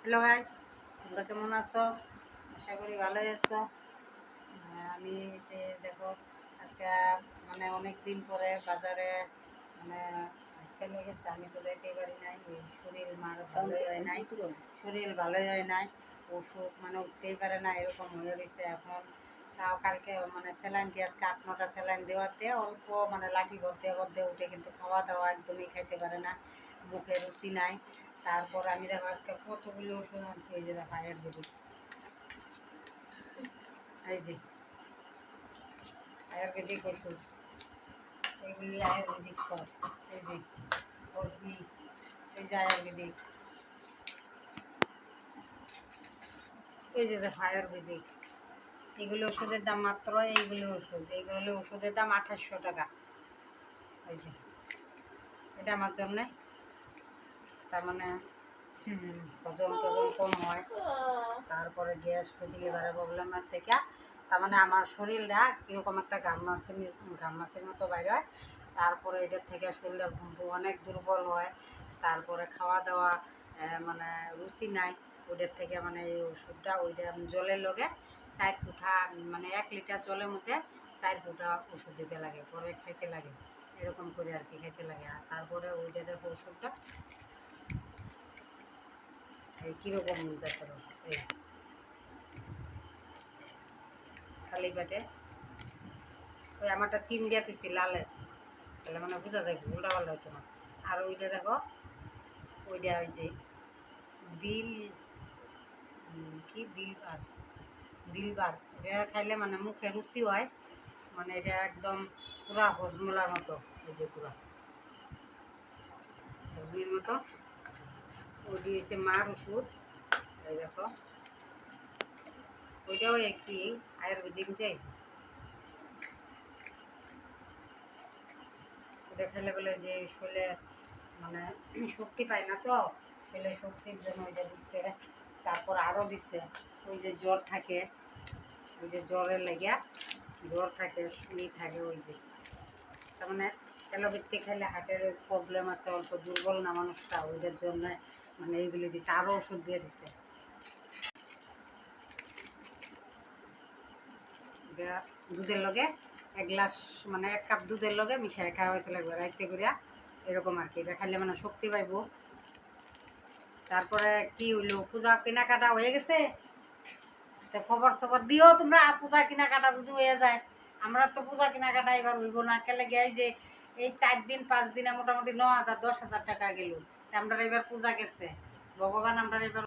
Hello guys, তোমরা কেমন আছো? আশা করি ভালোই আছো। আমি যে দেখো আজকে মানে অনেক দিন পরে বাজারে মানে ছেলে গেছে, আমি তো যেতে পারি নাই। ওই শরীর মার ভালোই হয় নাই, শরীর ভালোই হয় নাই, ওষুধ মানে উঠতেই পারে না, এরকম হয়ে রয়েছে এখন। তাও কালকে মানে স্যালাইন দিয়ে আজকে 8-9টা স্যালাইন দেওয়াতে অল্প মানে লাঠি বদ্ধে বদ্ধে উঠে, কিন্তু খাওয়া দাওয়া একদমই খাইতে পারে না, মুখে রুচি নাই। তারপর আমি দেখো আজকে কতগুলো ওষুধ আনছি। এই যে দেখো আয়ুর্বেদিক, এই যে আয়ুর্বেদিক ওষুধ, এগুলি আয়ুর্বেদিক সব। এই যে হজমি, এই যে আয়ুর্বেদিক, এই যে দেখো আয়ুর্বেদিক। এগুলো ওষুধের দাম মাত্র, এইগুলো ওষুধ, এইগুলো ওষুধের দাম 2800 টাকা। এই যে এটা আমার জন্যে, তার মানে হজম টজম কম হয়, তারপরে গ্যাস ফ্যাটি লিভারের প্রবলেমের থেকে তার মানে আমার শরীরটা কীরকম একটা গাম্মাসের মতো বাইরে হয়। তারপরে এটার থেকে শরীরটা অনেক দুর্বল হয়। তারপরে খাওয়া দাওয়া মানে রুচি নাই ওদের থেকে, মানে এই ওষুধটা ওইটা জলের লগে 4 ফুটা মানে 1 লিটার জলের মধ্যে 4 ফুটা ওষুধ দিতে লাগে, পরে খাইতে লাগে, এরকম করে আর কি খাইতে লাগে। আর তারপরে ওইটা দেখো ওষুধটা এই কীরকম জাতের ওষুধ, এই খালি পেটে। ওই আমারটা চিন দিয়া তুইছি লালে, তাহলে মানে বোঝা যায় উল্টা পাল্টা হতো না। আর ওইটা দেখো, ওইটা ওই যে দিল কি দিলবার, এটা খাইলে মানে মুখে রুচি হয়, মানে এটা একদম পুরা হজমলার মতো, এই যে পুরা হজমির মতো। ওইটি হচ্ছে মার ওষুধ, এই দেখো ওইটাও একই আয়ুর্বেদিক চাইছে। ওটা খেলে বলে যে শরীরে মানে শক্তি পায় না, তো শরীরে শক্তির জন্য ওইটা দিচ্ছে। তারপর আরও দিচ্ছে ওই যে জ্বর থাকে, ওই যে জ্বরের লেগে জ্বর থাকে, শুনি থাকে, ওই যে তার মানে অ্যালোপ্যাথি খেলে হার্টের প্রবলেম আছে, অল্প দুর্বল না মানুষটা, ওইটার জন্য মানে এইগুলি দিচ্ছে, আরও ওষুধ দিয়ে দিচ্ছে। দুধের লগে 1 গ্লাস মানে 1 কাপ দুধের লগে মিশাই খাওয়া হইতে লাগবে রাইতে করিয়া, এরকম আর কি। এটা খাইলে মানে শক্তি পাইব। তারপরে কি হইলো, পূজা কেনাকাটা হয়ে গেছে, তো খবর সবর দিও তোমরা। পূজা কেনাকাটা যদি হয়ে যায়, আমরা তো পূজা কেনাকাটা এবার হইব না, কেলে গিয়ে যে এই 4 দিন 5 দিনে মোটামুটি 9,000 10,000 টাকা গেল। আমরা এবার পূজা গেছে, ভগবান আমরা এবার